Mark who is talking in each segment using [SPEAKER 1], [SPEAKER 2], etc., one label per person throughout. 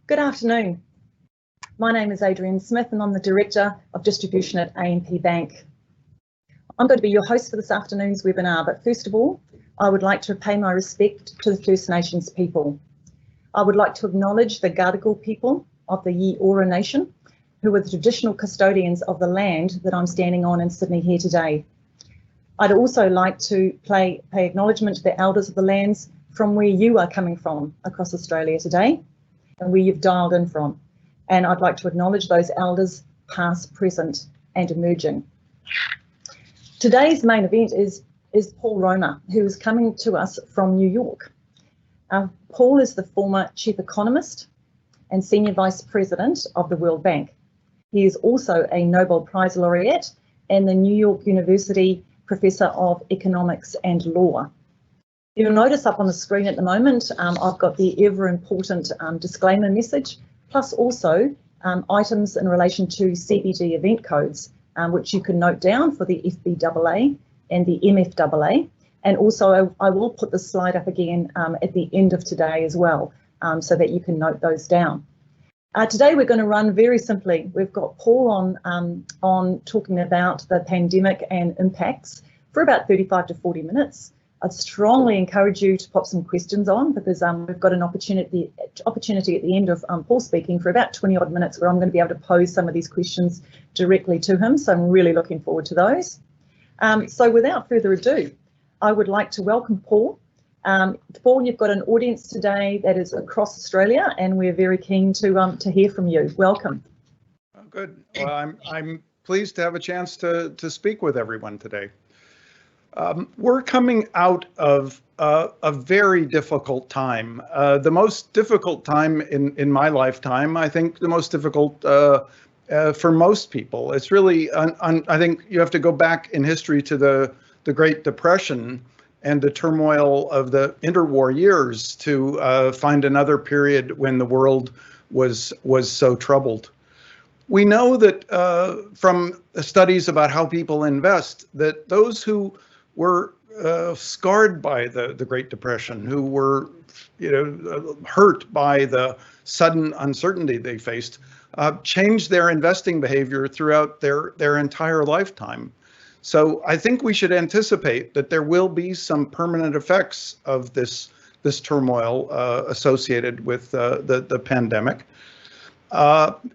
[SPEAKER 1] Good afternoon. My name is Adrienne Smith and I'm the Director of Distribution at AMP Bank. I'm going to be your host for this afternoon's webinar, but first of all, I would like to pay my respect to the First Nations people. I would like to acknowledge the Gadigal people of the Eora Nation, who are the traditional custodians of the land that I'm standing on in Sydney here today. I'd also like to pay acknowledgement to the elders of the lands from where you are coming from across Australia today and where you've dialed in from. And I'd like to acknowledge those elders past, present and emerging. Today's main event is Paul Romer, who is coming to us from New York. Paul is the former Chief Economist and Senior Vice President of the World Bank. He is also a Nobel Prize Laureate and the New York University Professor of Economics and Law. You'll notice up on the screen at the moment, I've got the ever important disclaimer message, plus also items in relation to CBD event codes, which you can note down for the FBAA and the MFAA. And also I will put the slide up again at the end of today as well, so that you can note those down. Today we're going to run very simply. We've got Paul on talking about the pandemic and impacts for about 35 to 40 minutes. I'd strongly encourage you to pop some questions on because we've got an opportunity at the end of Paul speaking for about 20 odd minutes where I'm going to be able to pose some of these questions directly to him. So I'm really looking forward to those. So without further ado, I would like to welcome Paul. Paul, you've got an audience today that is across Australia, and we're very keen to hear from you. Welcome.
[SPEAKER 2] Oh, good. Well, I'm pleased to have a chance to speak with everyone today. We're coming out of a very difficult time. The most difficult time in my lifetime. I think the most difficult for most people. It's really, I think you have to go back in history to the Great Depression and the turmoil of the interwar years to find another period when the world was so troubled. We know that from studies about how people invest, that those who were scarred by the Great Depression, who were hurt by the sudden uncertainty they faced, changed their investing behavior throughout their entire lifetime. So I think we should anticipate that there will be some permanent effects of this turmoil associated with the pandemic.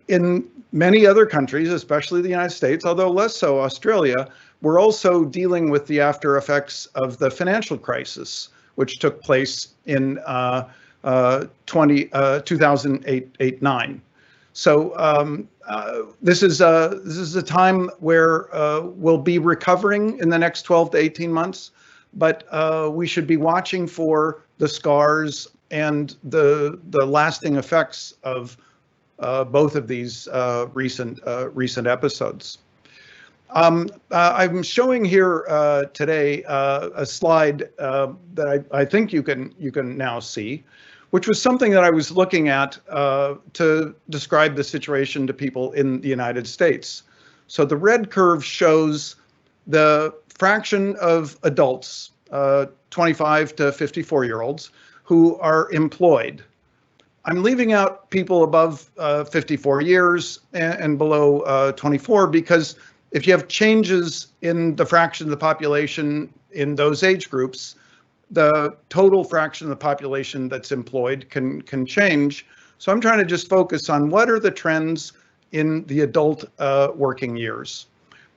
[SPEAKER 2] In many other countries, especially the United States, although less so Australia, we're also dealing with the after effects of the financial crisis, which took place in 2008-9. So this is a time where we'll be recovering in the next 12 to 18 months, but we should be watching for the scars and the lasting effects of both of these recent episodes. I'm showing here today a slide that I think you can now see, which was something that I was looking at to describe the situation to people in the United States. So the red curve shows the fraction of adults, 25 to 54-year-olds, who are employed. I'm leaving out people above 54 years and below 24 because if you have changes in the fraction of the population in those age groups, the total fraction of the population that's employed can change. So I'm trying to just focus on what are the trends in the adult working years.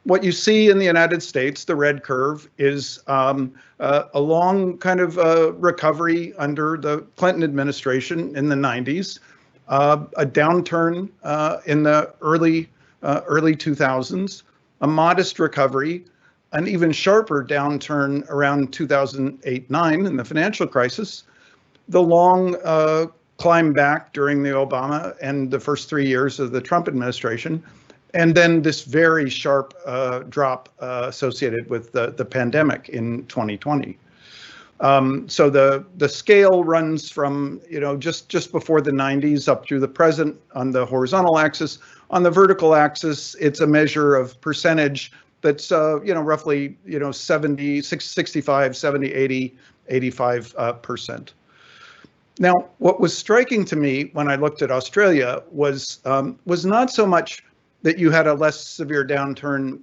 [SPEAKER 2] What you see in the United States, the red curve, is a long kind of recovery under the Clinton administration in the 90s, a downturn in the early 2000s, a modest recovery, an even sharper downturn around 2008-9 in the financial crisis, the long climb back during the Obama and the first 3 years of the Trump administration, and then this very sharp drop associated with the pandemic in 2020. So the scale runs from just before the 90s up through the present on the horizontal axis. On the vertical axis, it's a measure of percentage that's roughly 70, 65, 70, 80, 85%. Now, what was striking to me when I looked at Australia was not so much that you had a less severe downturn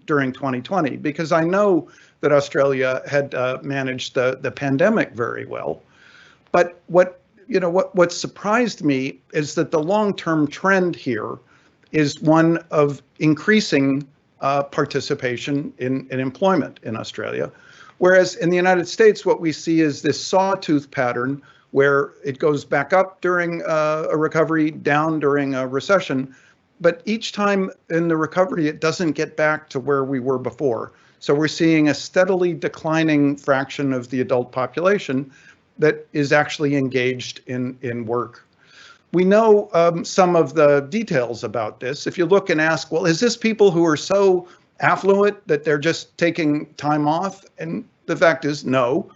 [SPEAKER 2] during 2020, because I know that Australia had managed the pandemic very well. But what surprised me is that the long-term trend here is one of increasing participation in employment in Australia. Whereas in the United States, what we see is this sawtooth pattern where it goes back up during a recovery, down during a recession. But each time in the recovery, it doesn't get back to where we were before. So we're seeing a steadily declining fraction of the adult population that is actually engaged in work. We know some of the details about this. If you look and ask, well, is this people who are so affluent that they're just taking time off? And the fact is, no.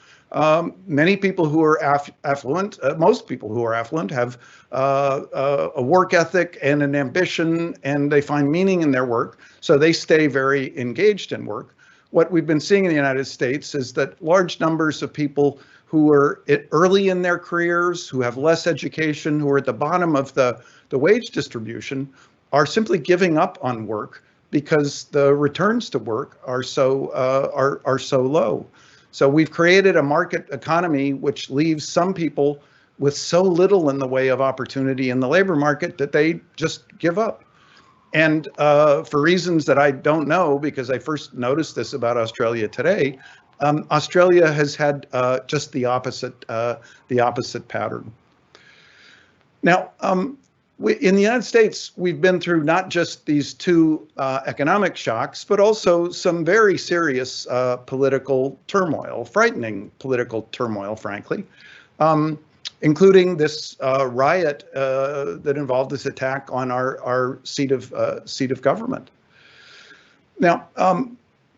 [SPEAKER 2] Many people who are affluent, most people who are affluent have a work ethic and an ambition, and they find meaning in their work, so they stay very engaged in work. What we've been seeing in the United States is that large numbers of people who are early in their careers, who have less education, who are at the bottom of the wage distribution, are simply giving up on work because the returns to work are so low. So we've created a market economy which leaves some people with so little in the way of opportunity in the labor market that they just give up. And for reasons that I don't know, because I first noticed this about Australia today, Australia has had just the opposite pattern. Now, in the United States, we've been through not just these two economic shocks, but also some very serious political turmoil, frightening political turmoil, frankly, including this riot that involved this attack on our seat of government. Now,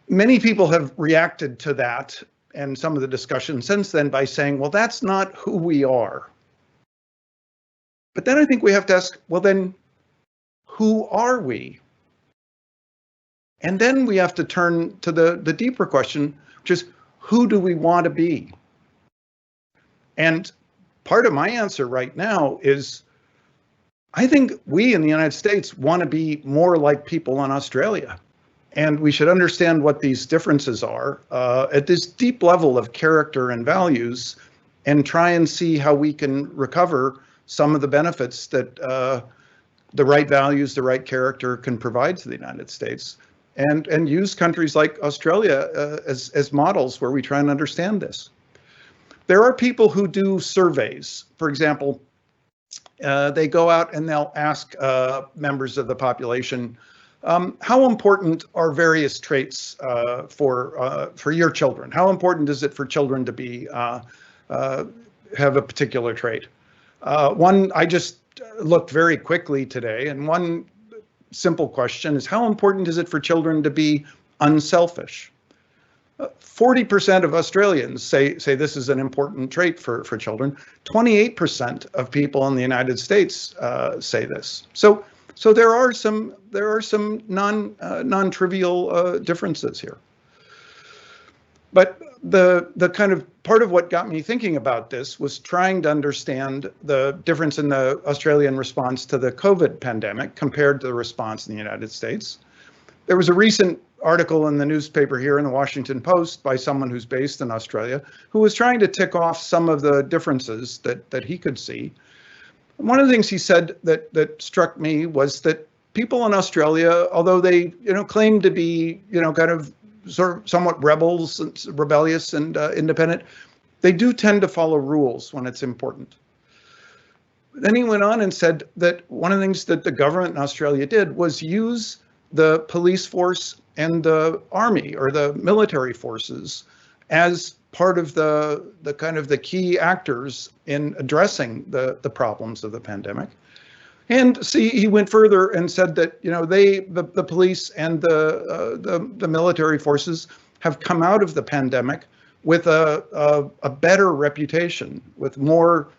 [SPEAKER 2] many people have reacted to that and some of the discussion since then by saying, well, that's not who we are. But then I think we have to ask, well, then who are we? And then we have to turn to the deeper question, which is, who do we want to be? And part of my answer right now is, I think we in the United States want to be more like people in Australia. And we should understand what these differences are at this deep level of character and values, and try and see how we can recover some of the benefits that the right values, the right character can provide to the United States, and use countries like Australia as models where we try and understand this. There are people who do surveys. For example, they go out and they'll ask members of the population, how important are various traits for your children? How important is it for children to be have a particular trait? One, I just looked very quickly today, and one simple question is, how important is it for children to be unselfish? 40% of Australians say this is an important trait for children. 28% of people in the United States say this. So there are some non-trivial differences here. But the kind of part of what got me thinking about this was trying to understand the difference in the Australian response to the COVID pandemic compared to the response in the United States. There was a recent article in the newspaper here in the Washington Post by someone who's based in Australia who was trying to tick off some of the differences that he could see. One of the things he said that struck me was that people in Australia, although they claim to be kind of sort of somewhat rebellious and independent, they do tend to follow rules when it's important. Then he went on and said that one of the things that the government in Australia did was use the police force and the army or the military forces as part of the kind of the key actors in addressing the problems of the pandemic. And see, he went further and said that the police and the military forces have come out of the pandemic with a better reputation, with more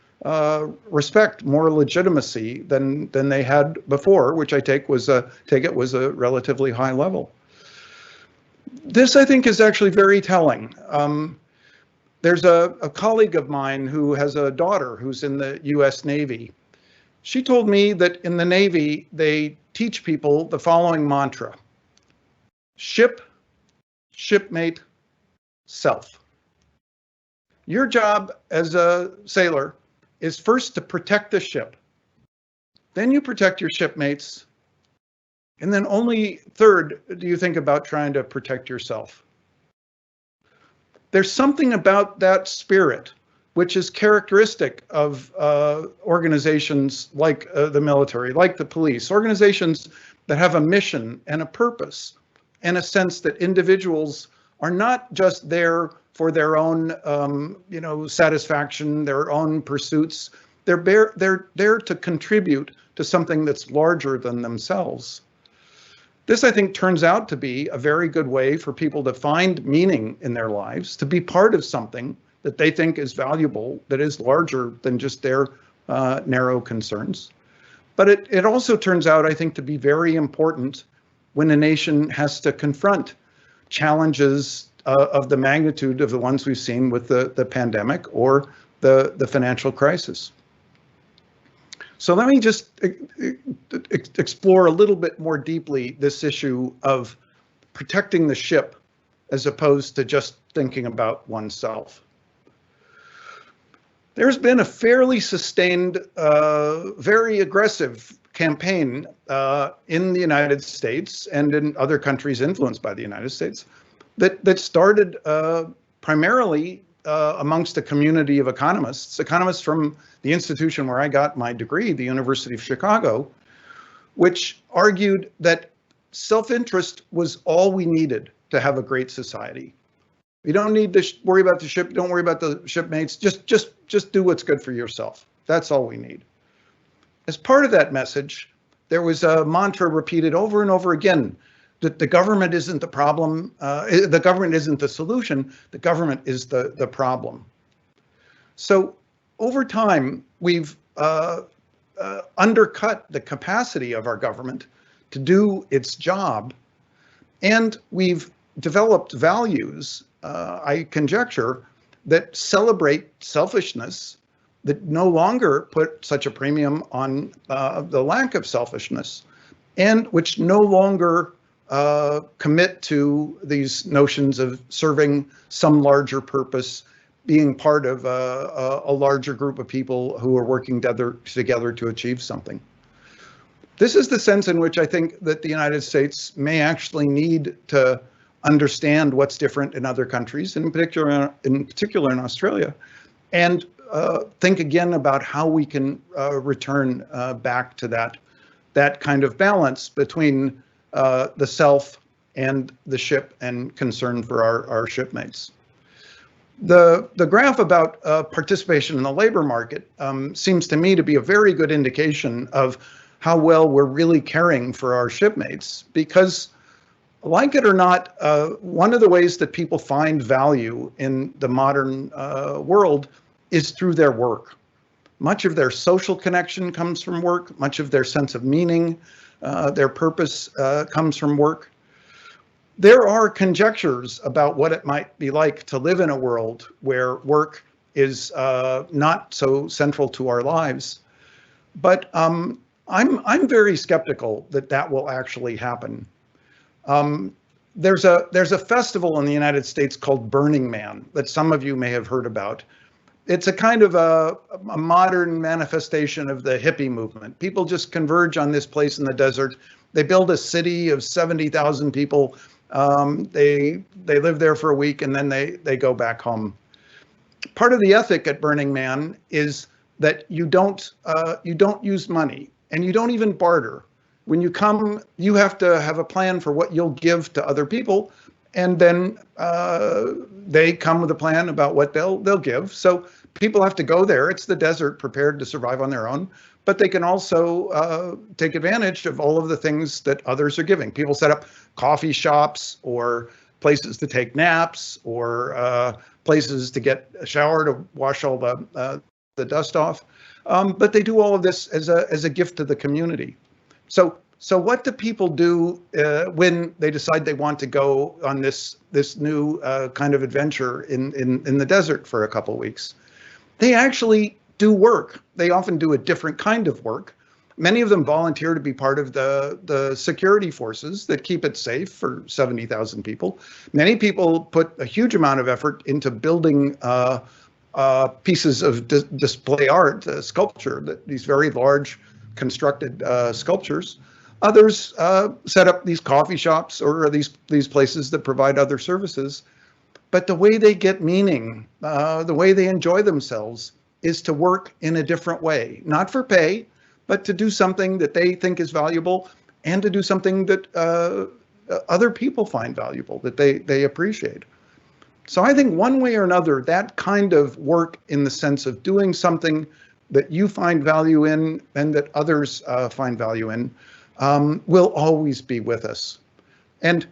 [SPEAKER 2] respect, more legitimacy than they had before, which I take it was a relatively high level. This, I think, is actually very telling. There's a colleague of mine who has a daughter who's in the US Navy. She told me that in the Navy, they teach people the following mantra: ship, shipmate, self. Your job as a sailor is first to protect the ship. Then you protect your shipmates. And then only third do you think about trying to protect yourself. There's something about that spirit which is characteristic of organizations like the military, like the police, organizations that have a mission and a purpose, and a sense that individuals are not just there for their own, satisfaction, their own pursuits. They're there to contribute to something that's larger than themselves. This, I think, turns out to be a very good way for people to find meaning in their lives, to be part of something that they think is valuable, that is larger than just their narrow concerns. But it also turns out, I think, to be very important when a nation has to confront challenges of the magnitude of the ones we've seen with the pandemic or the financial crisis. So let me just explore a little bit more deeply this issue of protecting the ship as opposed to just thinking about oneself. There's been a fairly sustained, very aggressive campaign in the United States and in other countries influenced by the United States that started primarily amongst a community of economists from the institution where I got my degree, the University of Chicago, which argued that self-interest was all we needed to have a great society. You don't need to worry about the ship, don't worry about the shipmates, just do what's good for yourself. That's all we need. As part of that message, there was a mantra repeated over and over again that the government isn't the problem, the government isn't the solution, the government is the problem. So over time, we've undercut the capacity of our government to do its job, and we've developed values, I conjecture, that celebrate selfishness, that no longer put such a premium on the lack of selfishness, and which no longer commit to these notions of serving some larger purpose, being part of a larger group of people who are working together to achieve something. This is the sense in which I think that the United States may actually need to understand what's different in other countries, in particular in Australia, and think again about how we can return back to that kind of balance between the self and the ship and concern for our shipmates. The graph about participation in the labor market seems to me to be a very good indication of how well we're really caring for our shipmates, because like it or not, one of the ways that people find value in the modern world is through their work. Much of their social connection comes from work, much of their sense of meaning, their purpose comes from work. There are conjectures about what it might be like to live in a world where work is not so central to our lives. But I'm very skeptical that will actually happen. There's a festival in the United States called Burning Man that some of you may have heard about. It's a kind of a modern manifestation of the hippie movement. People just converge on this place in the desert. They build a city of 70,000 people. They live there for a week and then they go back home. Part of the ethic at Burning Man is that you don't use money and you don't even barter. When you come, you have to have a plan for what you'll give to other people, and then they come with a plan about what they'll give. So people have to go there. It's the desert, prepared to survive on their own, but they can also take advantage of all of the things that others are giving. People set up coffee shops or places to take naps or places to get a shower to wash all the dust off. But they do all of this as a gift to the community. So So what do people do when they decide they want to go on this new kind of adventure in the desert for a couple of weeks? They actually do work. They often do a different kind of work. Many of them volunteer to be part of the security forces that keep it safe for 70,000 people. Many people put a huge amount of effort into building pieces of display art, sculpture, these very large constructed sculptures. Others set up these coffee shops or these places that provide other services. But the way they get meaning, the way they enjoy themselves, is to work in a different way, not for pay, but to do something that they think is valuable and to do something that other people find valuable, that they appreciate. So I think one way or another, that kind of work in the sense of doing something that you find value in and that others find value in will always be with us. And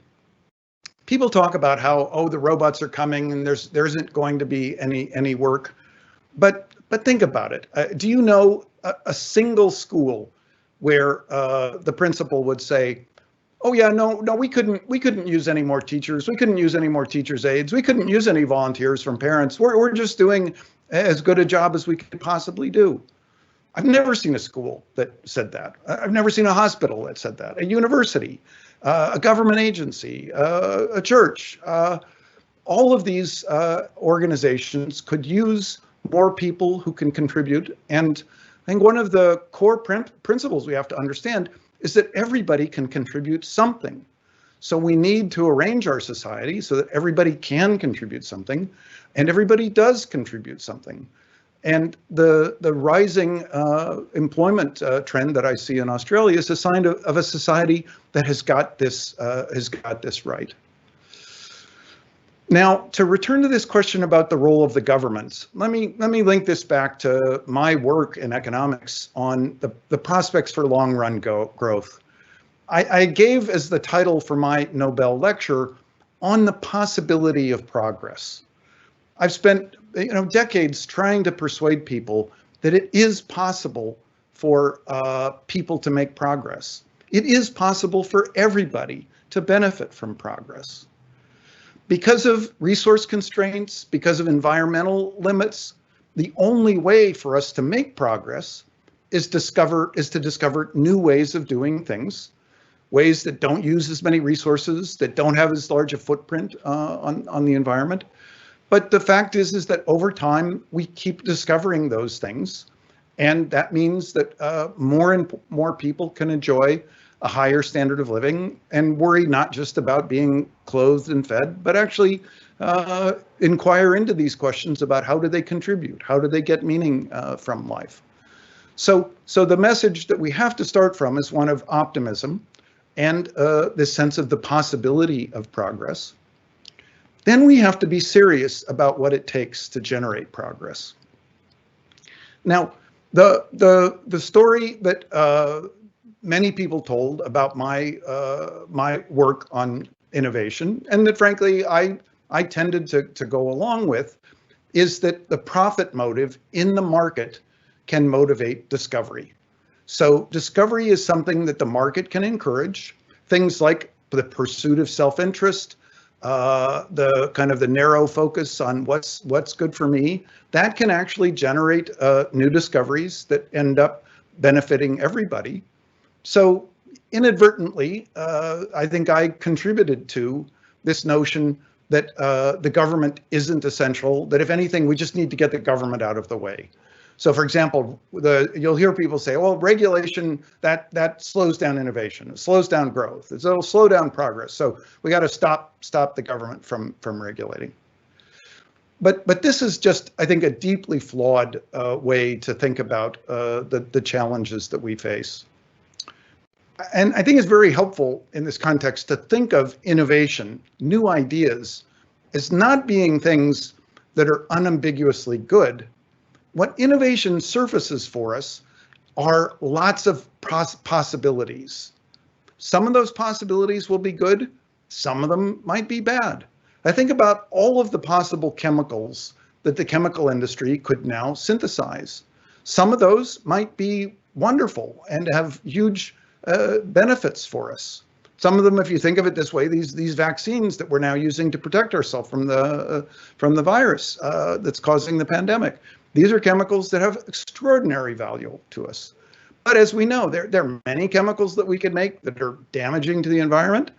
[SPEAKER 2] people talk about how, oh, the robots are coming and there isn't going to be any work. But think about it. Do you know a single school where the principal would say, oh yeah, no, we couldn't use any more teachers. We couldn't use any more teachers' aides. We couldn't use any volunteers from parents. We're just doing as good a job as we could possibly do. I've never seen a school that said that. I've never seen a hospital that said that. A university, a government agency, a church. All of these organizations could use more people who can contribute. And I think one of the core principles we have to understand is that everybody can contribute something. So we need to arrange our society so that everybody can contribute something, and everybody does contribute something. And the rising employment trend that I see in Australia is a sign of a society that has got this right. Now, to return to this question about the role of the governments, let me link this back to my work in economics on the prospects for long-run growth. I gave as the title for my Nobel lecture, On the Possibility of Progress. I've spent decades trying to persuade people that it is possible for people to make progress. It is possible for everybody to benefit from progress. Because of resource constraints, because of environmental limits, the only way for us to make progress is to discover new ways of doing things, ways that don't use as many resources, that don't have as large a footprint on the environment. But the fact is that over time, we keep discovering those things. And that means that more and more people can enjoy a higher standard of living and worry not just about being clothed and fed, but actually inquire into these questions about how do they contribute? How do they get meaning from life? So the message that we have to start from is one of optimism and this sense of the possibility of progress. Then we have to be serious about what it takes to generate progress. Now, the story that many people told about my work on innovation, and that frankly I tended to go along with, is that the profit motive in the market can motivate discovery. So discovery is something that the market can encourage. Things like the pursuit of self-interest, the kind of the narrow focus on what's good for me, that can actually generate new discoveries that end up benefiting everybody. So inadvertently, I think I contributed to this notion that the government isn't essential, that if anything, we just need to get the government out of the way. So for example, you'll hear people say, well, regulation, that slows down innovation, it slows down growth, it'll slow down progress. So we got to stop the government from regulating. But this is just, I think, a deeply flawed way to think about the challenges that we face. And I think it's very helpful in this context to think of innovation, new ideas, as not being things that are unambiguously good. What innovation surfaces for us are lots of possibilities. Some of those possibilities will be good, some of them might be bad. I think about all of the possible chemicals that the chemical industry could now synthesize. Some of those might be wonderful and have huge benefits for us. Some of them, if you think of it this way, these vaccines that we're now using to protect ourselves from the virus that's causing the pandemic, these are chemicals that have extraordinary value to us. But as we know, there are many chemicals that we can make that are damaging to the environment.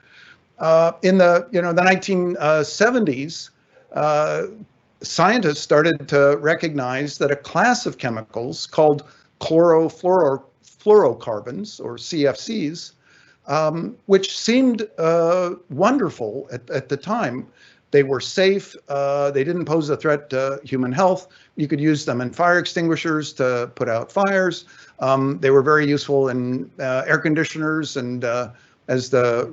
[SPEAKER 2] In the 1970s, scientists started to recognize that a class of chemicals called chlorofluorocarbons, or CFCs, which seemed wonderful at the time. They were safe. They didn't pose a threat to human health. You could use them in fire extinguishers to put out fires. They were very useful in air conditioners and as the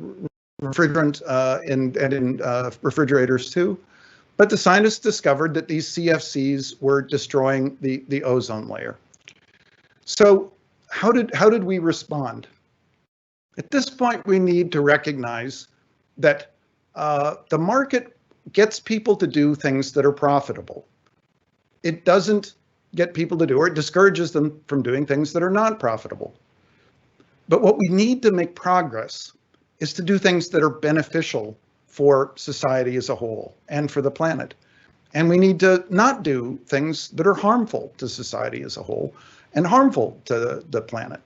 [SPEAKER 2] refrigerant and in refrigerators too. But the scientists discovered that these CFCs were destroying the ozone layer. So how did we respond? At this point, we need to recognize that the market gets people to do things that are profitable. It doesn't get people to do, or it discourages them from doing things that are not profitable. But what we need to make progress is to do things that are beneficial for society as a whole and for the planet. And we need to not do things that are harmful to society as a whole and harmful to the planet.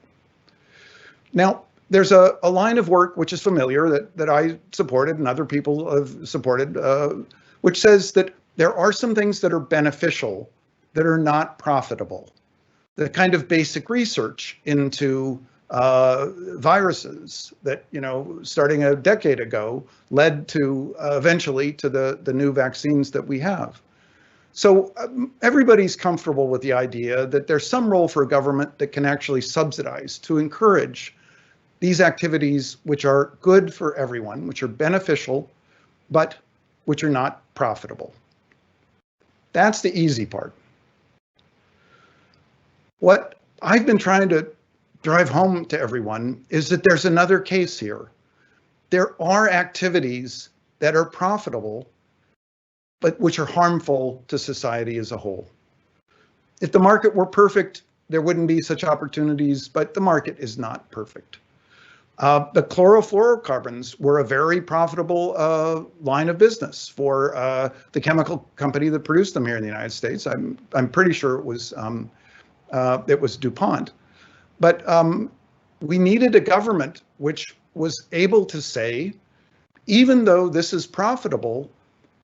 [SPEAKER 2] Now, there's a line of work which is familiar that I supported and other people have supported, which says that there are some things that are beneficial that are not profitable. The kind of basic research into viruses that, starting a decade ago, led to eventually to the new vaccines that we have. So everybody's comfortable with the idea that there's some role for government that can actually subsidize to encourage these activities which are good for everyone, which are beneficial, but which are not profitable. That's the easy part. What I've been trying to drive home to everyone is that there's another case here. There are activities that are profitable, but which are harmful to society as a whole. If the market were perfect, there wouldn't be such opportunities, but the market is not perfect. The chlorofluorocarbons were a very profitable line of business for the chemical company that produced them here in the United States. I'm pretty sure it was DuPont. But we needed a government which was able to say, even though this is profitable,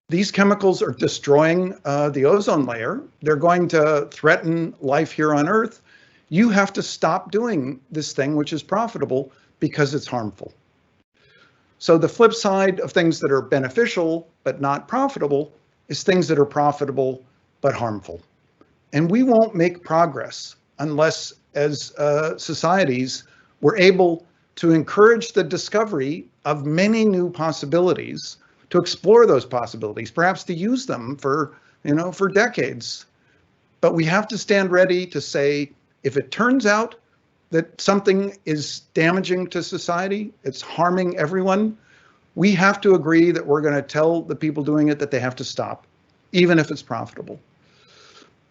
[SPEAKER 2] these chemicals are destroying the ozone layer. They're going to threaten life here on Earth. You have to stop doing this thing which is profitable because it's harmful. So the flip side of things that are beneficial but not profitable is things that are profitable but harmful. And we won't make progress unless, as societies, we're able to encourage the discovery of many new possibilities, to explore those possibilities, perhaps to use them for decades. But we have to stand ready to say, if it turns out that something is damaging to society, it's harming everyone, we have to agree that we're going to tell the people doing it that they have to stop, even if it's profitable.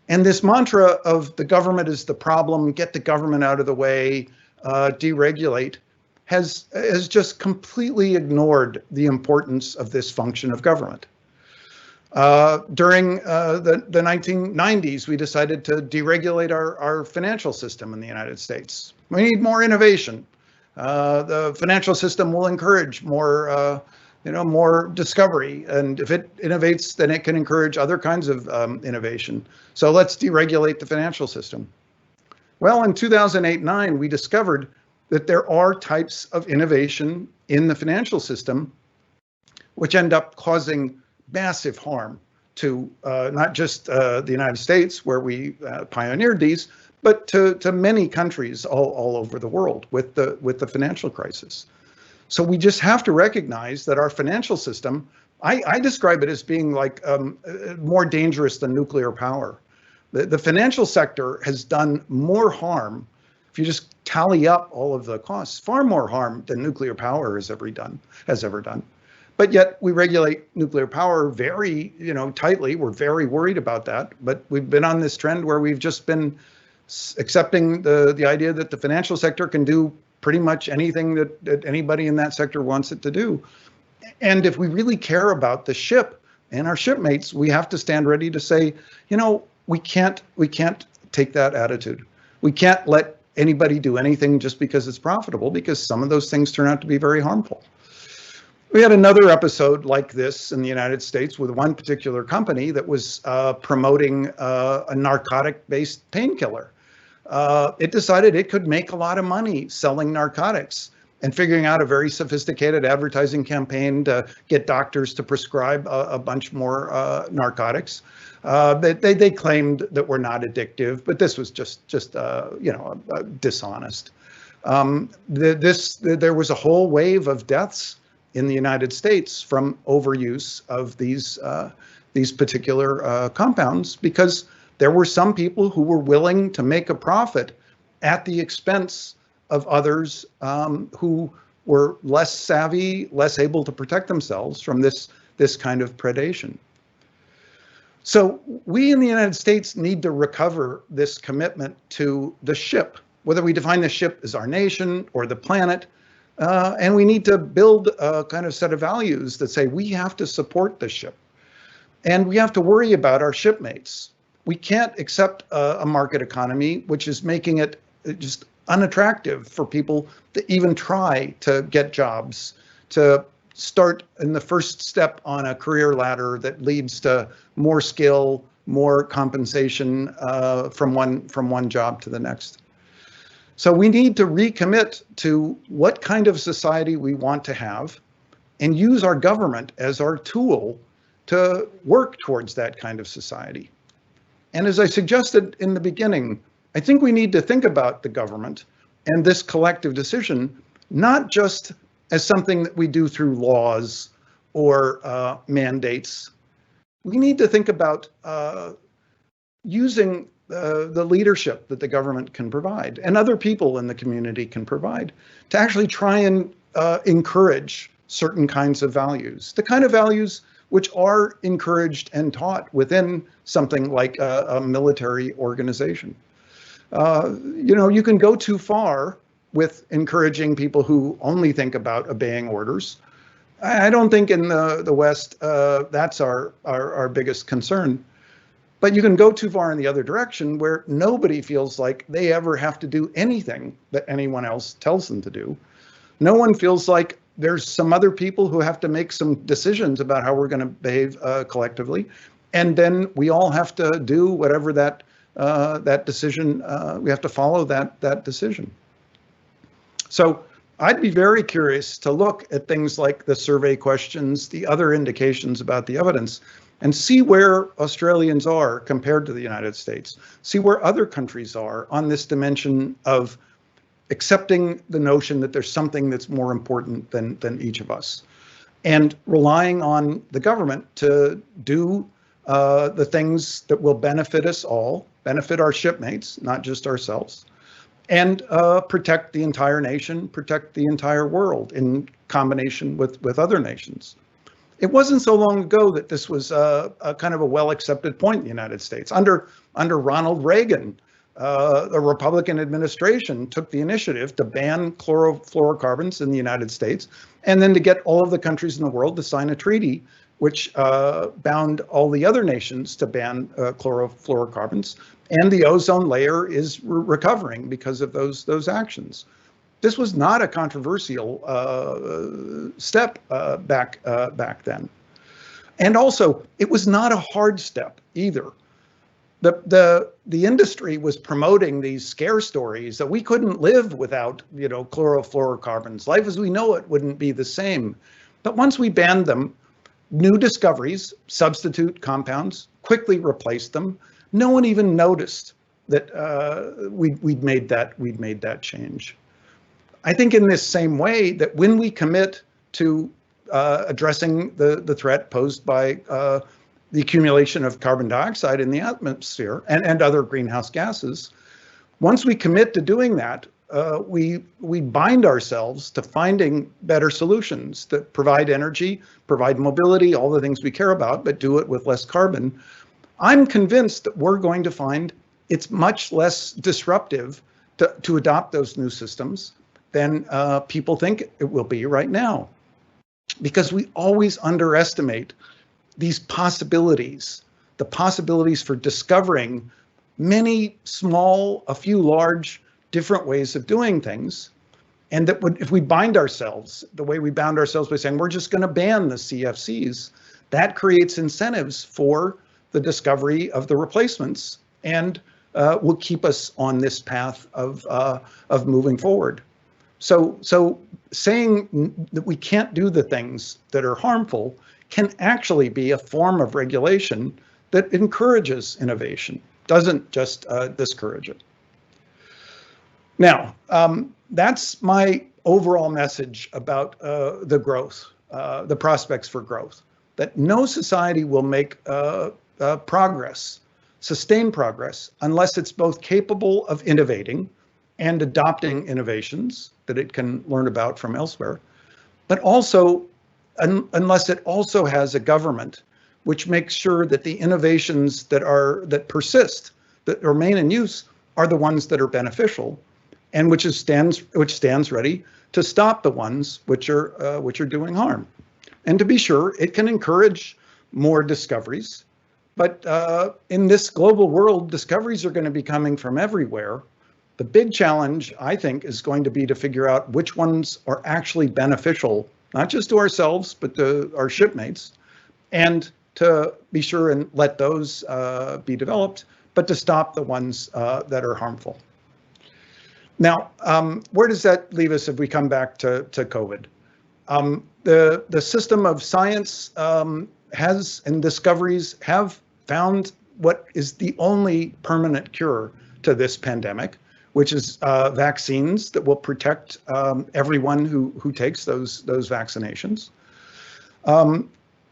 [SPEAKER 2] And this mantra of the government is the problem, get the government out of the way, deregulate, has just completely ignored the importance of this function of government. During the 1990s, we decided to deregulate our financial system in the United States. We need more innovation. The financial system will encourage more discovery, and if it innovates, then it can encourage other kinds of innovation. So let's deregulate the financial system. Well, in 2008-9, we discovered that there are types of innovation in the financial system which end up causing massive harm to not just the United States, where we pioneered these, but to many countries all over the world with the financial crisis. So we just have to recognize that our financial system, I describe it as being like more dangerous than nuclear power. The financial sector has done more harm, if you just tally up all of the costs, far more harm than nuclear power has ever done. But yet we regulate nuclear power very, tightly. We're very worried about that. But we've been on this trend where we've just been accepting the idea that the financial sector can do pretty much anything that anybody in that sector wants it to do. And if we really care about the ship and our shipmates, we have to stand ready to say, you know, we can't take that attitude. We can't let anybody do anything just because it's profitable, because some of those things turn out to be very harmful. We had another episode like this in the United States with one particular company that was promoting a narcotic-based painkiller. It decided it could make a lot of money selling narcotics and figuring out a very sophisticated advertising campaign to get doctors to prescribe a bunch more narcotics. They claimed that we're not addictive, but this was just dishonest. There was a whole wave of deaths in the United States from overuse of these particular compounds, because there were some people who were willing to make a profit at the expense of others who were less savvy, less able to protect themselves from this kind of predation. So we in the United States need to recover this commitment to the ship, whether we define the ship as our nation or the planet, and we need to build a kind of set of values that say we have to support the ship, and we have to worry about our shipmates. We can't accept a market economy which is making it just unattractive for people to even try to get jobs, to start in the first step on a career ladder that leads to more skill, more compensation from one job to the next. So we need to recommit to what kind of society we want to have and use our government as our tool to work towards that kind of society. And as I suggested in the beginning, I think we need to think about the government and this collective decision, not just as something that we do through laws or mandates. We need to think about using the leadership that the government can provide and other people in the community can provide to actually try and encourage certain kinds of values, the kind of values which are encouraged and taught within something like a military organization. You can go too far with encouraging people who only think about obeying orders. I don't think in the West that's our biggest concern. But you can go too far in the other direction where nobody feels like they ever have to do anything that anyone else tells them to do. No one feels like there's some other people who have to make some decisions about how we're going to behave collectively. And then we all have to do whatever that decision, we have to follow that decision. So I'd be very curious to look at things like the survey questions, the other indications about the evidence, and see where Australians are compared to the United States, see where other countries are on this dimension of accepting the notion that there's something that's more important than each of us, and relying on the government to do the things that will benefit us all, benefit our shipmates, not just ourselves, and protect the entire nation, protect the entire world in combination with other nations. It wasn't so long ago that this was a kind of a well-accepted point in the United States. Under Ronald Reagan, the Republican administration took the initiative to ban chlorofluorocarbons in the United States, and then to get all of the countries in the world to sign a treaty which bound all the other nations to ban chlorofluorocarbons. And the ozone layer is recovering because of those actions. This was not a controversial step back then. And also, it was not a hard step either. The industry was promoting these scare stories that we couldn't live without, chlorofluorocarbons. Life as we know it wouldn't be the same. But once we banned them, new discoveries, substitute compounds, quickly replaced them. No one even noticed that we'd made that change. I think in this same way that when we commit to addressing the threat posed by the accumulation of carbon dioxide in the atmosphere and other greenhouse gases, once we commit to doing that, we bind ourselves to finding better solutions that provide energy, provide mobility, all the things we care about, but do it with less carbon. I'm convinced that we're going to find it's much less disruptive to adopt those new systems, than people think it will be right now. Because we always underestimate these possibilities, the possibilities for discovering many small, a few large, different ways of doing things. And that if we bind ourselves the way we bound ourselves by saying we're just going to ban the CFCs, that creates incentives for the discovery of the replacements and will keep us on this path of moving forward. So saying that we can't do the things that are harmful can actually be a form of regulation that encourages innovation, doesn't just discourage it. Now, that's my overall message about the growth, the prospects for growth, that no society will make progress, sustained progress, unless it's both capable of innovating and adopting innovations that it can learn about from elsewhere, but also unless it also has a government which makes sure that the innovations that persist, that remain in use, are the ones that are beneficial, and which stands ready to stop the ones which are doing harm. And to be sure, it can encourage more discoveries, but in this global world, discoveries are going to be coming from everywhere. The big challenge, I think, is going to be to figure out which ones are actually beneficial, not just to ourselves, but to our shipmates, and to be sure and let those be developed, but to stop the ones that are harmful. Now, where does that leave us if we come back to COVID? The system of science has, and discoveries have found what is the only permanent cure to this pandemic, which is vaccines that will protect everyone who takes those vaccinations.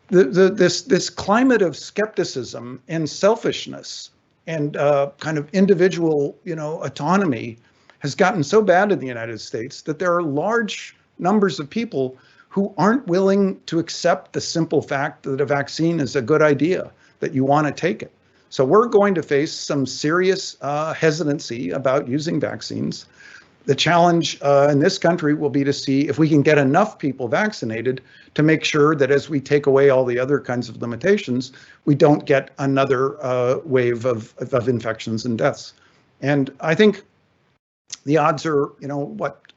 [SPEAKER 2] This climate of skepticism and selfishness and kind of individual, autonomy has gotten so bad in the United States that there are large numbers of people who aren't willing to accept the simple fact that a vaccine is a good idea, that you want to take it. So we're going to face some serious hesitancy about using vaccines. The challenge in this country will be to see if we can get enough people vaccinated to make sure that as we take away all the other kinds of limitations, we don't get another wave of infections and deaths. And I think the odds are,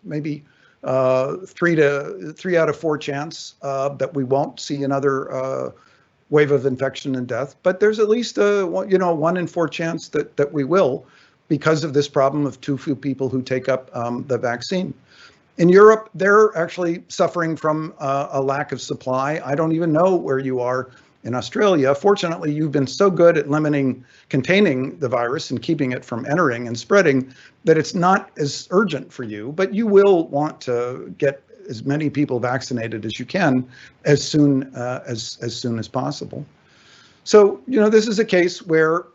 [SPEAKER 2] maybe 3 out of 4 chance that we won't see another wave of infection and death, but there's at least a 1 in 4 chance that we will, because of this problem of too few people who take up the vaccine. In Europe, they're actually suffering from a lack of supply. I don't even know where you are in Australia. Fortunately, you've been so good at containing the virus and keeping it from entering and spreading that it's not as urgent for you, but you will want to get as many people vaccinated as you can as soon as possible. So, this is a case where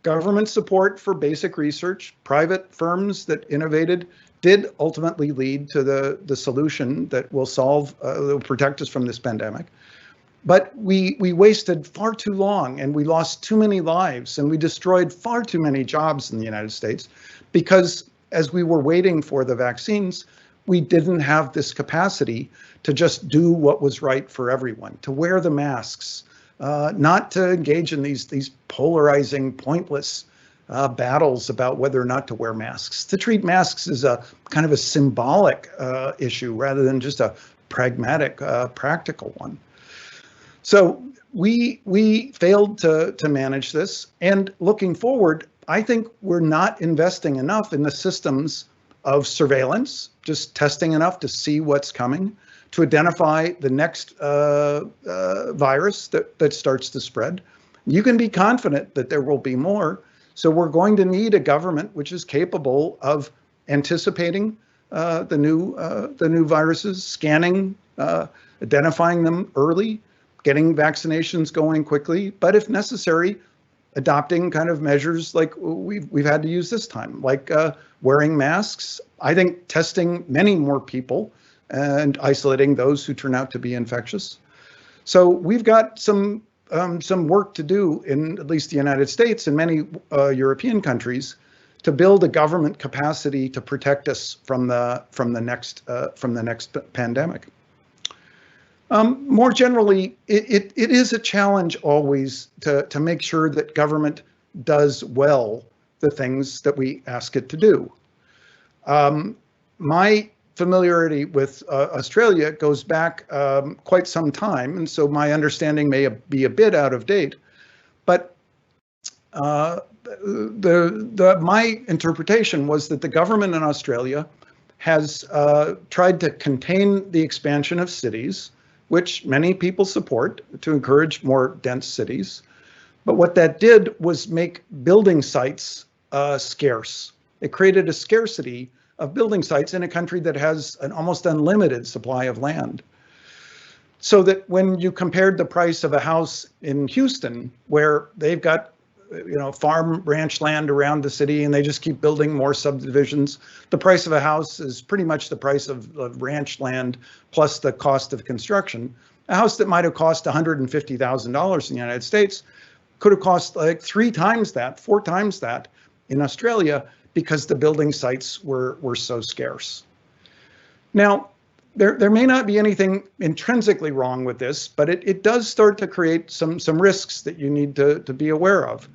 [SPEAKER 2] government support for basic research, private firms that innovated, did ultimately lead to the solution that will protect us from this pandemic. But we wasted far too long, and we lost too many lives, and we destroyed far too many jobs in the United States because as we were waiting for the vaccines, we didn't have this capacity to just do what was right for everyone, to wear the masks, not to engage in these polarizing, pointless battles about whether or not to wear masks, to treat masks as a kind of a symbolic issue rather than just a pragmatic, practical one. So we failed to manage this, and looking forward, I think we're not investing enough in the systems of surveillance, just testing enough to see what's coming, to identify the next virus that starts to spread. You can be confident that there will be more. So we're going to need a government which is capable of anticipating the new viruses, scanning, identifying them early, getting vaccinations going quickly, but if necessary, adopting kind of measures like we've had to use this time, like wearing masks. I think testing many more people and isolating those who turn out to be infectious. So we've got some work to do in at least the United States and many European countries to build a government capacity to protect us from the next pandemic. More generally, it is a challenge always to make sure that government does well the things that we ask it to do. My familiarity with Australia goes back quite some time, and so my understanding may be a bit out of date, but my interpretation was that the government in Australia has tried to contain the expansion of cities, which many people support, to encourage more dense cities. But what that did was make building sites scarce. It created a scarcity of building sites in a country that has an almost unlimited supply of land. So that when you compared the price of a house in Houston, where they've got farm ranch land around the city and they just keep building more subdivisions, the price of a house is pretty much the price of ranch land plus the cost of construction. A house that might have cost $150,000 in the United States could have cost like 3 times that, 4 times that in Australia, because the building sites were so scarce. Now, there may not be anything intrinsically wrong with this, but it does start to create some risks that you need to be aware of.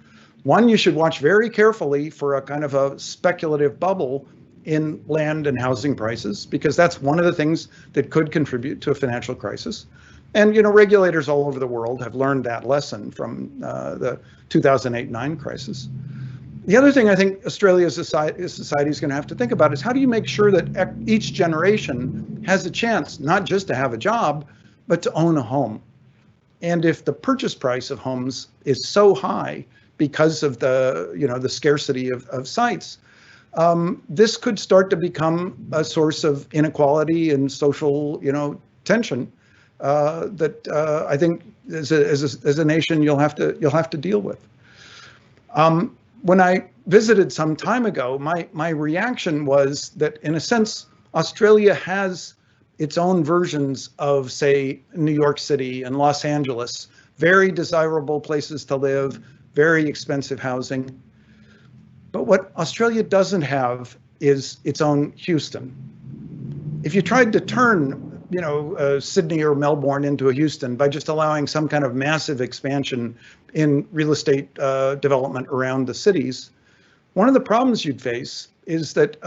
[SPEAKER 2] One, you should watch very carefully for a kind of a speculative bubble in land and housing prices, because that's one of the things that could contribute to a financial crisis. And regulators all over the world have learned that lesson from the 2008-9 crisis. The other thing I think Australia's society is going to have to think about is how do you make sure that each generation has a chance not just to have a job, but to own a home. And if the purchase price of homes is so high because of the scarcity of sites, this could start to become a source of inequality and social tension that I think as a nation you'll have to deal with. When I visited some time ago, my reaction was that, in a sense, Australia has its own versions of, say, New York City and Los Angeles, very desirable places to live, very expensive housing. But what Australia doesn't have is its own Houston. If you tried to turn Sydney or Melbourne into a Houston by just allowing some kind of massive expansion in real estate development around the cities, one of the problems you'd face is that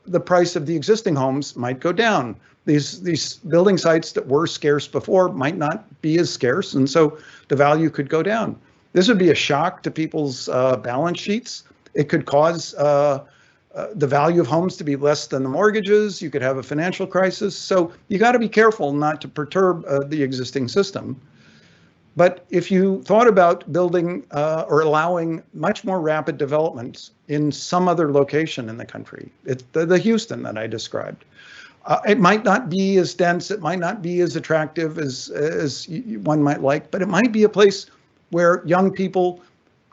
[SPEAKER 2] the price of the existing homes might go down. These building sites that were scarce before might not be as scarce, and so the value could go down. This would be a shock to people's balance sheets. It could cause the value of homes to be less than the mortgages. You could have a financial crisis. So you got to be careful not to perturb the existing system. But if you thought about building or allowing much more rapid development in some other location in the country, it's the Houston that I described. It might not be as dense, it might not be as attractive as one might like, but it might be a place where young people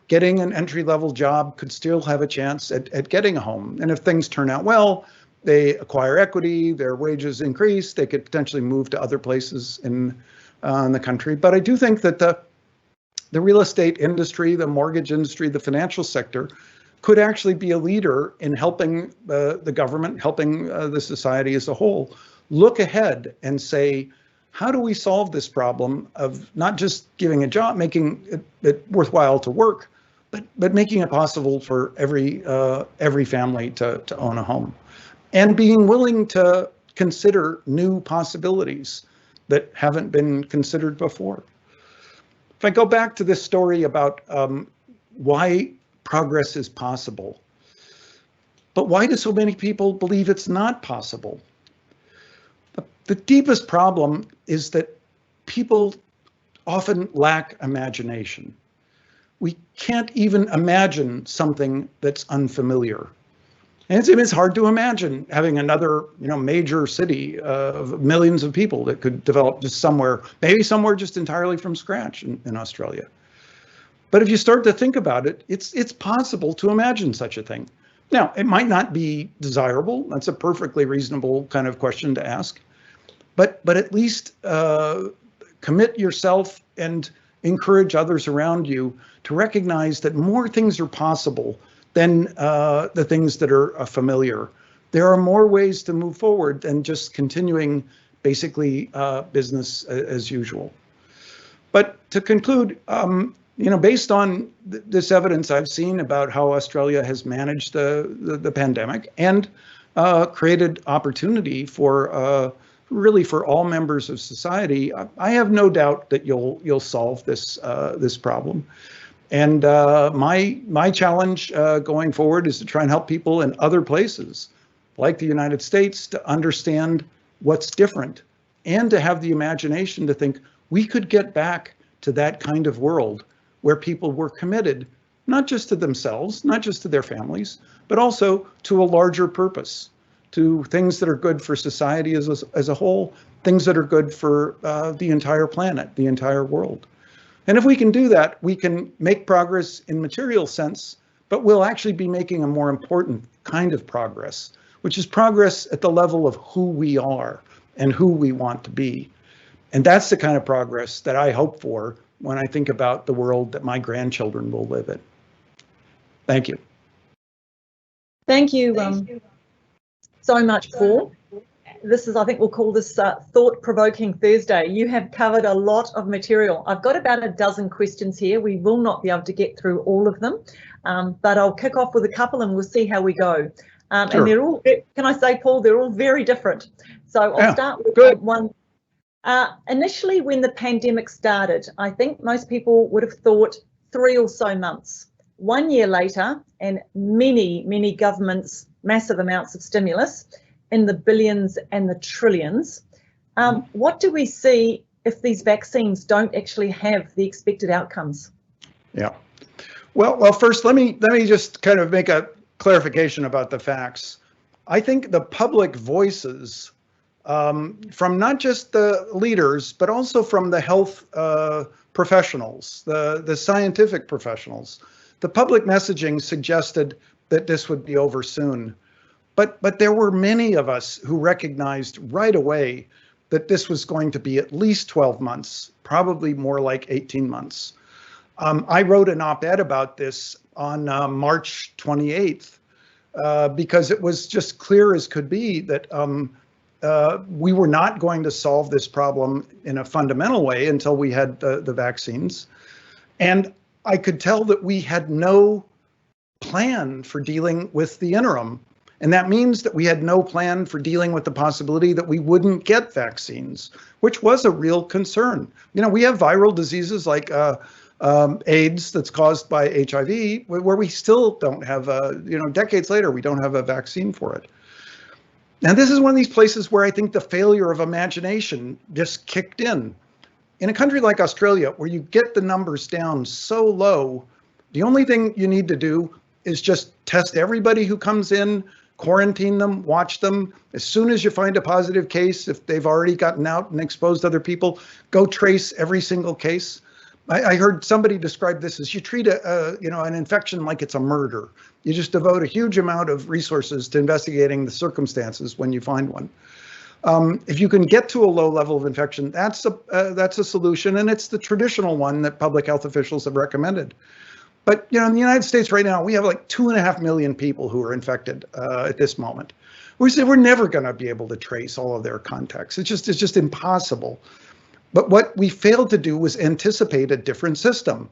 [SPEAKER 2] getting an entry-level job could still have a chance at getting a home. And if things turn out well, they acquire equity, their wages increase, they could potentially move to other places in the country. But I do think that the real estate industry, the mortgage industry, the financial sector could actually be a leader in helping the government, helping the society as a whole, look ahead and say, how do we solve this problem of not just giving a job, making it worthwhile to work, but making it possible for every family to own a home, and being willing to consider new possibilities that haven't been considered before. If I go back to this story about why progress is possible, but why do so many people believe it's not possible? The deepest problem is that people often lack imagination. We can't even imagine something that's unfamiliar. And it's hard to imagine having another, major city of millions of people that could develop just somewhere, maybe somewhere just entirely from scratch in Australia. But if you start to think about it, it's possible to imagine such a thing. Now, it might not be desirable. That's a perfectly reasonable kind of question to ask. But at least commit yourself and encourage others around you to recognize that more things are possible than the things that are familiar. There are more ways to move forward than just continuing basically business as usual. But to conclude, based on this evidence I've seen about how Australia has managed the pandemic and created opportunity for really for all members of society, I have no doubt that you'll solve this problem. And my challenge going forward is to try and help people in other places, like the United States, to understand what's different and to have the imagination to think we could get back to that kind of world where people were committed, not just to themselves, not just to their families, but also to a larger purpose, to things that are good for society as a whole, things that are good for the entire planet, the entire world. And if we can do that, we can make progress in material sense, but we'll actually be making a more important kind of progress, which is progress at the level of who we are and who we want to be. And that's the kind of progress that I hope for when I think about the world that my grandchildren will live in. Thank you.
[SPEAKER 1] Thank you so much, Paul. This is, I think we'll call this Thought-Provoking Thursday. You have covered a lot of material. I've got about a dozen questions here. We will not be able to get through all of them, but I'll kick off with a couple and we'll see how we go. Sure. And they're all, can I say, Paul, they're all very different. So I'll start with one. Initially, when the pandemic started, I think most people would have thought 3 or so months. 1 year later, and many governments, massive amounts of stimulus in the billions and the trillions. What do we see if these vaccines don't actually have the expected outcomes? Yeah.
[SPEAKER 2] Well, first, let me just kind of make a clarification about the facts. I think the public voices from not just the leaders, but also from the health professionals, the scientific professionals, the public messaging suggested that this would be over soon. But there were many of us who recognized right away that this was going to be at least 12 months, probably more like 18 months. I wrote an op-ed about this on March 28th because it was just clear as could be that we were not going to solve this problem in a fundamental way until we had the vaccines. And I could tell that we had no plan for dealing with the interim. And that means that we had no plan for dealing with the possibility that we wouldn't get vaccines, which was a real concern. We have viral diseases like AIDS that's caused by HIV, where we still don't have decades later, we don't have a vaccine for it. And this is one of these places where I think the failure of imagination just kicked in. In a country like Australia, where you get the numbers down so low, the only thing you need to do is just test everybody who comes in, quarantine them, watch them. As soon as you find a positive case, if they've already gotten out and exposed other people, go trace every single case. I heard somebody describe this as you treat an infection like it's a murder. You just devote a huge amount of resources to investigating the circumstances when you find one. If you can get to a low level of infection, that's a solution, and it's the traditional one that public health officials have recommended. But in the United States right now, we have like 2.5 million people who are infected at this moment. We say we're never going to be able to trace all of their contacts. It's just impossible. But what we failed to do was anticipate a different system.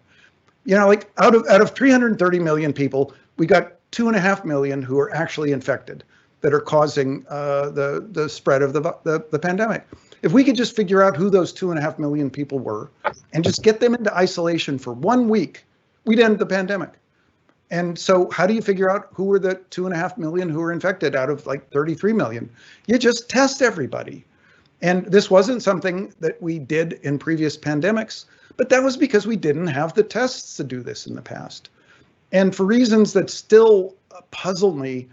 [SPEAKER 2] Like out of 330 million people, we got 2.5 million who are actually infected that are causing the spread of the pandemic. If we could just figure out who those 2.5 million people were and just get them into isolation for 1 week, we'd end the pandemic. And so how do you figure out who are the 2.5 million who are infected out of like 33 million? You just test everybody. And this wasn't something that we did in previous pandemics, but that was because we didn't have the tests to do this in the past. And for reasons that still puzzle me,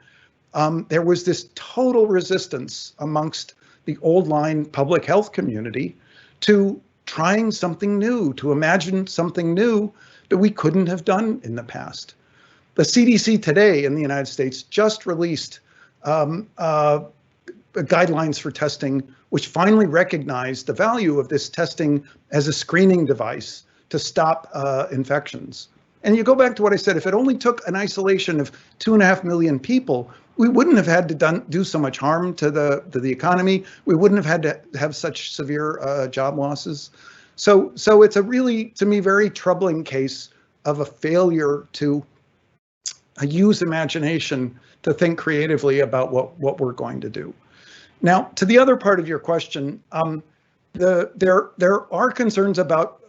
[SPEAKER 2] there was this total resistance amongst the old line public health community to trying something new, to imagine something new that we couldn't have done in the past. The CDC today in the United States just released guidelines for testing, which finally recognized the value of this testing as a screening device to stop infections. And you go back to what I said, if it only took an isolation of 2.5 million people, we wouldn't have had to do so much harm to the economy. We wouldn't have had to have such severe job losses. So it's a really, to me, very troubling case of a failure to use imagination to think creatively about what we're going to do. Now, to the other part of your question, there are concerns about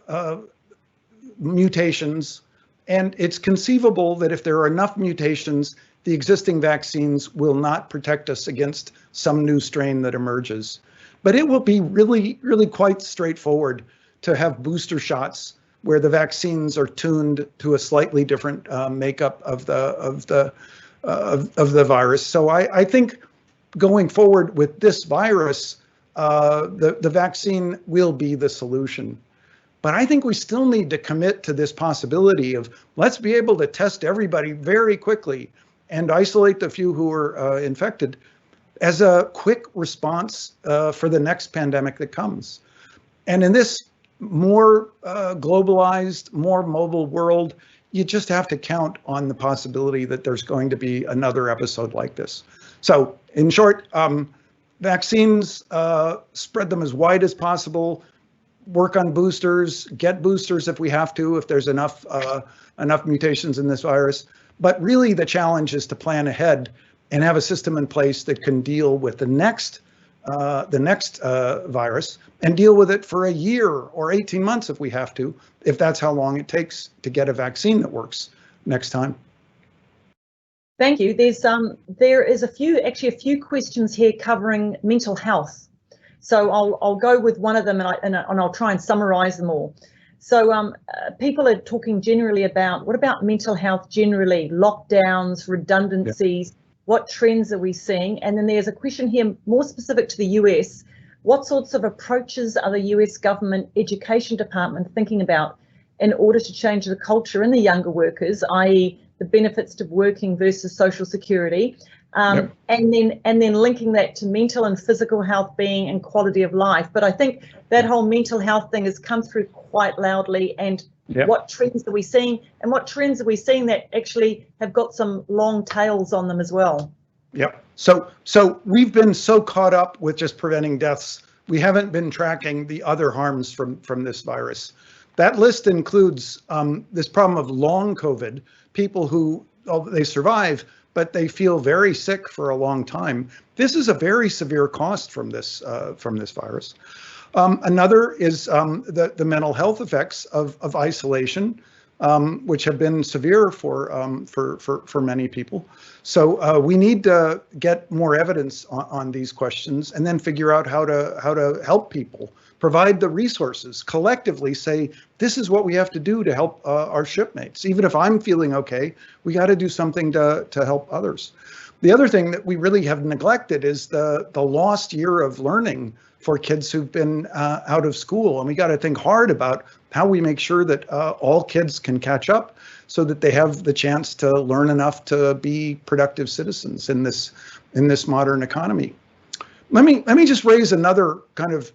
[SPEAKER 2] mutations, and it's conceivable that if there are enough mutations, the existing vaccines will not protect us against some new strain that emerges. But it will be really, really quite straightforward to have booster shots where the vaccines are tuned to a slightly different makeup of the virus. So I think going forward with this virus, the vaccine will be the solution. But I think we still need to commit to this possibility of let's be able to test everybody very quickly and isolate the few who are infected as a quick response for the next pandemic that comes. And in this more globalized, more mobile world, you just have to count on the possibility that there's going to be another episode like this. So in short, vaccines, spread them as wide as possible, work on boosters, get boosters if we have to, if there's enough mutations in this virus. But really the challenge is to plan ahead and have a system in place that can deal with the next virus and deal with it for a year or 18 months if we have to, if that's how long it takes to get a vaccine that works next time.
[SPEAKER 1] Thank you. There is a few questions here covering mental health. So I'll go with one of them and I'll try and summarize them all. So people are talking generally about, what about mental health generally, lockdowns, redundancies, yeah. What trends are we seeing? And then there's a question here more specific to the US. What sorts of approaches are the US government education department thinking about in order to change the culture in the younger workers, i.e. the benefits of working versus social security? Yep. and then linking that to mental and physical health being and quality of life. But I think that whole mental health thing has come through quite loudly. And yep. What trends are we seeing? And what trends are we seeing that actually have got some long tails on them as well?
[SPEAKER 2] Yep. So we've been so caught up with just preventing deaths, we haven't been tracking the other harms from this virus. That list includes this problem of long COVID, people who they survive, but they feel very sick for a long time. This is a very severe cost from this virus. Another is the mental health effects of isolation, which have been severe for many people. So we need to get more evidence on these questions and then figure out how to help people, provide the resources, collectively say, this is what we have to do to help our shipmates. Even if I'm feeling okay, we got to do something to help others. The other thing that we really have neglected is the lost year of learning for kids who've been out of school. And we got to think hard about how we make sure that all kids can catch up so that they have the chance to learn enough to be productive citizens in this modern economy. Let me just raise another kind of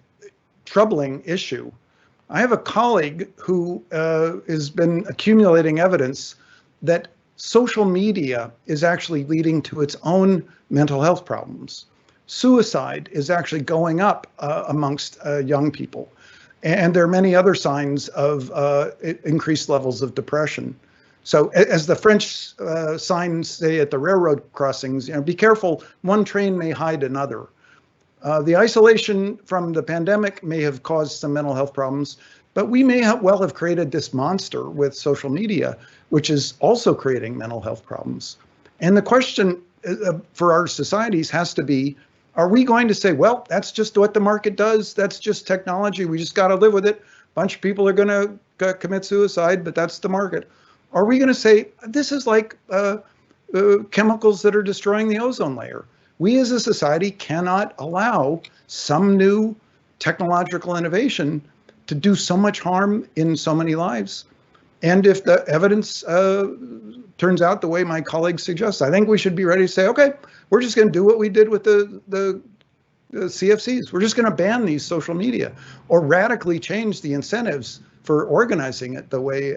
[SPEAKER 2] troubling issue. I have a colleague who has been accumulating evidence that social media is actually leading to its own mental health problems. Suicide is actually going up amongst young people. And there are many other signs of increased levels of depression. So as the French signs say at the railroad crossings, be careful, one train may hide another. The isolation from the pandemic may have caused some mental health problems, but we may well have created this monster with social media, which is also creating mental health problems. And the question for our societies has to be, are we going to say, well, that's just what the market does, that's just technology, we just got to live with it, a bunch of people are going to commit suicide, but that's the market? Are we going to say, this is like chemicals that are destroying the ozone layer? We as a society cannot allow some new technological innovation to do so much harm in so many lives. And if the evidence turns out the way my colleague suggests, I think we should be ready to say, okay, we're just going to do what we did with the CFCs. We're just going to ban these social media or radically change the incentives for organizing it the way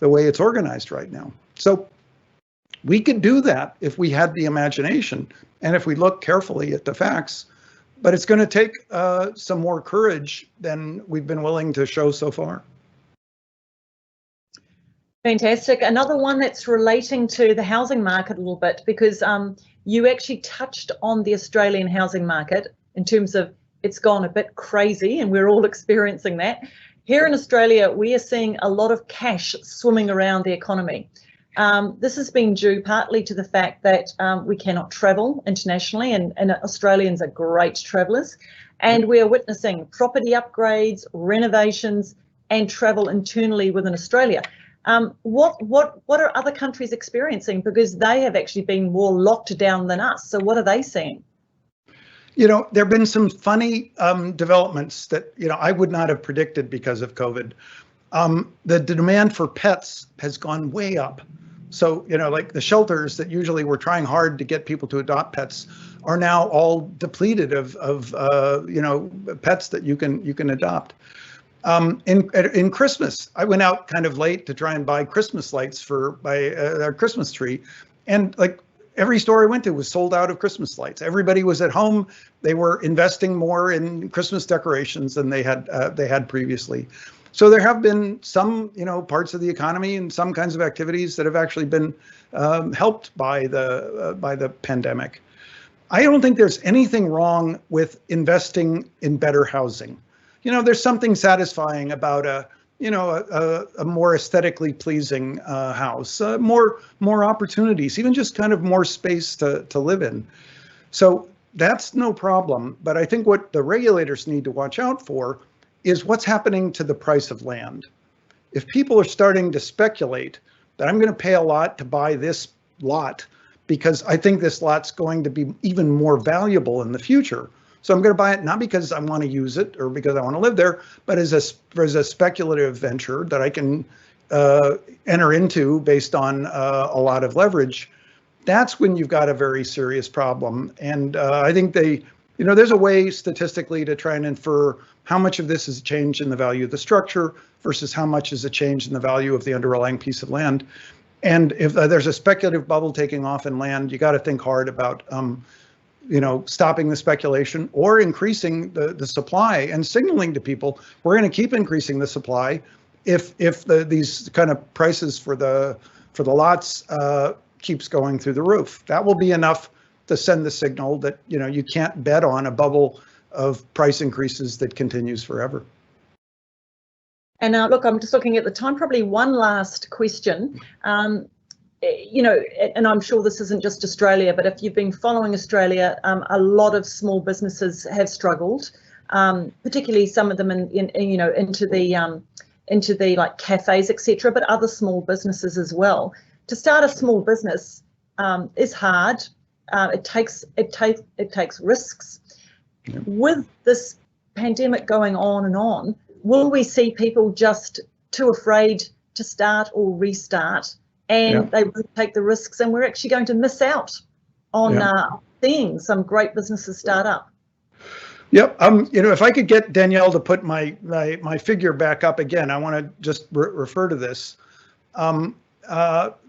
[SPEAKER 2] the way it's organized right now. So we could do that if we had the imagination and if we look carefully at the facts, but it's going to take some more courage than we've been willing to show so far.
[SPEAKER 1] Fantastic. Another one that's relating to the housing market a little bit, because you actually touched on the Australian housing market in terms of it's gone a bit crazy and we're all experiencing that. Here in Australia, we are seeing a lot of cash swimming around the economy. This has been due partly to the fact that we cannot travel internationally, and Australians are great travellers, and we are witnessing property upgrades, renovations, and travel internally within Australia. What are other countries experiencing? Because they have actually been more locked down than us. So what are they seeing?
[SPEAKER 2] You know, there have been some funny developments that, you know, I would not have predicted because of COVID. The demand for pets has gone way up. So, you know, like the shelters that usually were trying hard to get people to adopt pets are now all depleted of you know, pets that you can adopt. In Christmas, I went out kind of late to try and buy Christmas lights for our Christmas tree, and like every store I went to was sold out of Christmas lights. Everybody was at home. They were investing more in Christmas decorations than they had previously. So there have been some, you know, parts of the economy and some kinds of activities that have actually been helped by the pandemic. I don't think there's anything wrong with investing in better housing. You know, there's something satisfying about a more aesthetically pleasing house, more opportunities, even just kind of more space to live in. So that's no problem. But I think what the regulators need to watch out for is what's happening to the price of land. If people are starting to speculate that I'm going to pay a lot to buy this lot because I think this lot's going to be even more valuable in the future, so I'm going to buy it not because I want to use it or because I want to live there, but as a speculative venture that I can enter into based on a lot of leverage, that's when you've got a very serious problem. And I think there's a way statistically to try and infer how much of this is a change in the value of the structure versus how much is a change in the value of the underlying piece of land. And if there's a speculative bubble taking off in land, you got to think hard about stopping the speculation or increasing the supply and signaling to people we're going to keep increasing the supply if these kind of prices for the lots keeps going through the roof. That will be enough to send the signal that you can't bet on a bubble of price increases that continues forever.
[SPEAKER 1] And now, look, I'm just looking at the time. Probably one last question. And I'm sure this isn't just Australia, but if you've been following Australia, a lot of small businesses have struggled, particularly some of them into the like cafes, etc., but other small businesses as well. To start a small business is hard. It takes risks. Yeah. With this pandemic going on and on, will we see people just too afraid to start or restart, and they won't take the risks, and we're actually going to miss out on seeing some great businesses start up?
[SPEAKER 2] Yep. If I could get Danielle to put my figure back up again, I want to just refer to this.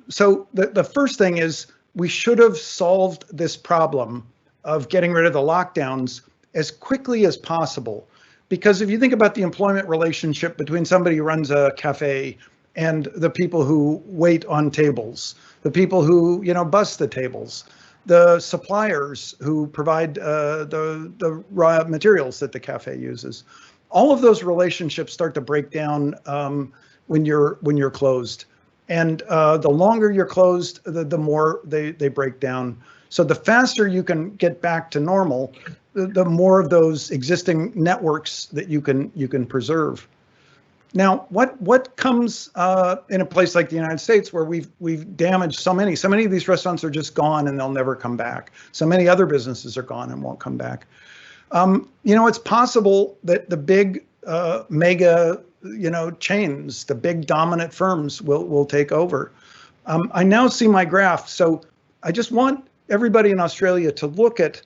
[SPEAKER 2] So the first thing is we should have solved this problem of getting rid of the lockdowns as quickly as possible. Because if you think about the employment relationship between somebody who runs a cafe and the people who wait on tables, the people who bus the tables, the suppliers who provide the raw materials that the cafe uses, all of those relationships start to break down when you're closed. And the longer you're closed, the more they break down. So the faster you can get back to normal, the more of those existing networks that you can preserve. Now, what comes in a place like the United States where we've damaged so many of these restaurants are just gone and they'll never come back. So many other businesses are gone and won't come back. It's possible that the big mega chains, the big dominant firms will take over. I now see my graph, so I just want everybody in Australia to look at,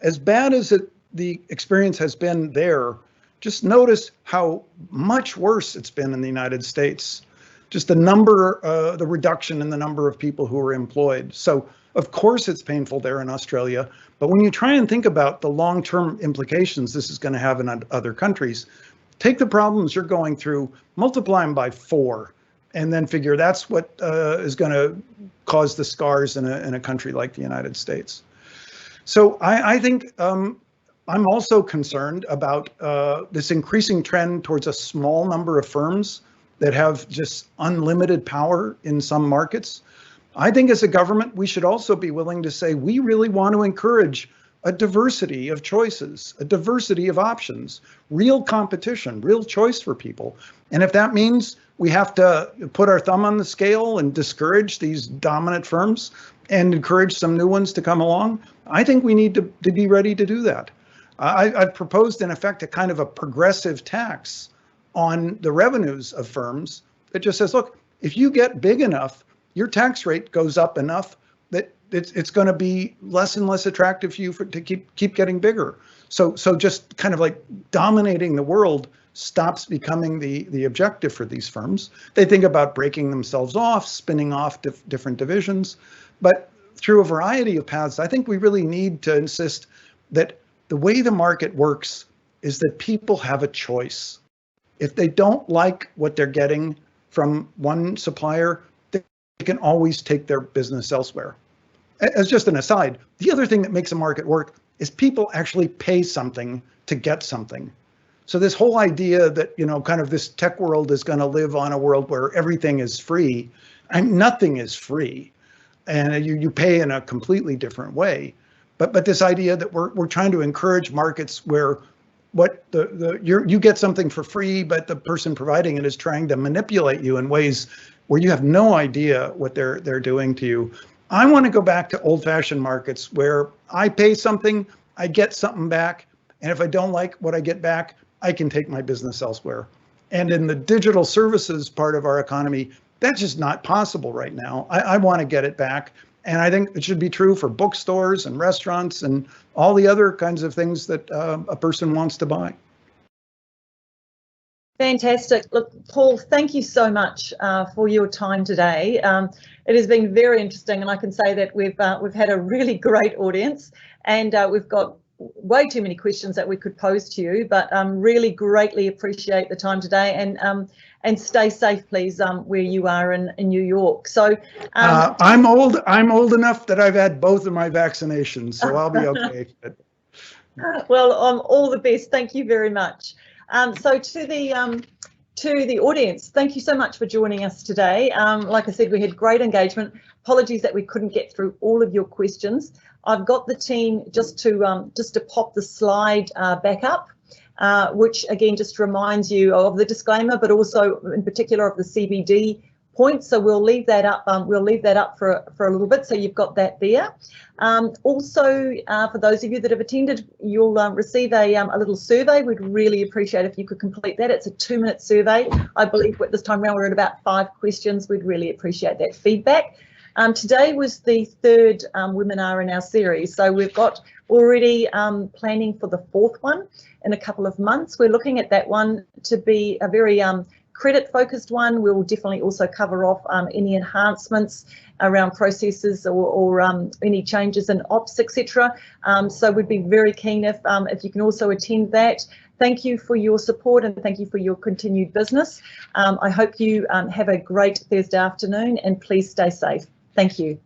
[SPEAKER 2] as bad as the experience has been there, just notice how much worse it's been in the United States. just the reduction in the number of people who are employed. So of course it's painful there in Australia, but when you try and think about the long-term implications this is going to have in other countries, take the problems you're going through, multiply them by 4, and then figure that's what is going to cause the scars in a country like the United States. So I think I'm also concerned about this increasing trend towards a small number of firms that have just unlimited power in some markets. I think as a government, we should also be willing to say we really want to encourage a diversity of choices, a diversity of options, real competition, real choice for people. And if that means we have to put our thumb on the scale and discourage these dominant firms and encourage some new ones to come along, I think we need to be ready to do that. I've proposed, in effect, a kind of a progressive tax on the revenues of firms that just says, look, if you get big enough, your tax rate goes up enough that it's going to be less and less attractive for you to keep getting bigger. So just kind of like dominating the world stops becoming the objective for these firms. They think about breaking themselves off, spinning off different divisions. But through a variety of paths, I think we really need to insist that the way the market works is that people have a choice. If they don't like what they're getting from one supplier, they can always take their business elsewhere. As just an aside, the other thing that makes a market work is people actually pay something to get something. So this whole idea that, kind of this tech world is going to live on a world where everything is free, and nothing is free, and you pay in a completely different way. But this idea that we're trying to encourage markets where you get something for free, but the person providing it is trying to manipulate you in ways where you have no idea what they're doing to you. I want to go back to old-fashioned markets where I pay something, I get something back, and if I don't like what I get back, I can take my business elsewhere. And in the digital services part of our economy, that's just not possible right now. I want to get it back. And I think it should be true for bookstores and restaurants and all the other kinds of things that a person wants to buy.
[SPEAKER 1] Fantastic. Look, Paul, thank you so much for your time today. It has been very interesting, and I can say that we've had a really great audience, and we've got way too many questions that we could pose to you, but really greatly appreciate the time today, and stay safe, please, where you are in New York. So
[SPEAKER 2] I'm old enough that I've had both of my vaccinations, so I'll be okay.
[SPEAKER 1] Well, all the best. Thank you very much. So to the audience, thank you so much for joining us today. Like I said, we had great engagement. Apologies that we couldn't get through all of your questions. I've got the team just to pop the slide back up, which again just reminds you of the disclaimer, but also in particular of the CBD points. So we'll leave that up. We'll leave that up for a little bit, so you've got that there. Also, for those of you that have attended, you'll receive a little survey. We'd really appreciate if you could complete that. It's a 2-minute survey. I believe at this time around we're at about 5 questions. We'd really appreciate that feedback. Today was the 3rd webinar in our series, so we've got already planning for the 4th one in a couple of months. We're looking at that one to be a very credit focused one. We will definitely also cover off any enhancements around processes or any changes in ops, etc. So we'd be very keen if you can also attend that. Thank you for your support and thank you for your continued business. I hope you have a great Thursday afternoon, and please stay safe. Thank you.